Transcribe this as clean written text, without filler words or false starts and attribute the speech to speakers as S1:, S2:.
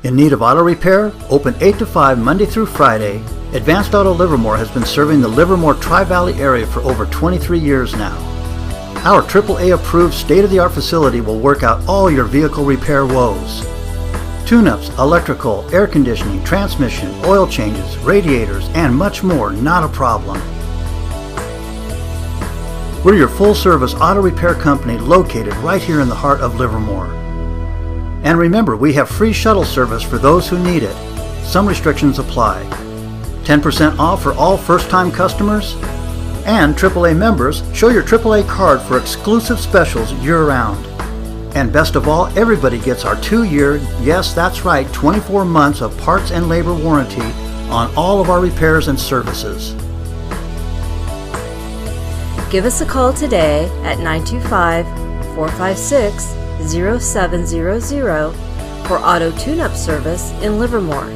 S1: In need of auto repair? Open 8 to 5 Monday through Friday, Advanced Auto Livermore has been serving the Livermore Tri-Valley area for over 23 years now. Our AAA Approved state-of-the-art facility will work out all your vehicle repair woes. Tune-ups, electrical, air conditioning, transmission, oil changes, radiators, and much more, not a problem. We're your full-service auto repair company located right here in the heart of Livermore. And remember, we have free shuttle service for those who need it. Some restrictions apply. 10% off for all first-time customers. And AAA members, show your AAA card for exclusive specials year-round. And best of all, everybody gets our 2-year, yes, that's right, 24 months of parts and labor warranty on all of our repairs and services.
S2: Give us a call today at 925-456-0700 for auto tune-up service in Livermore.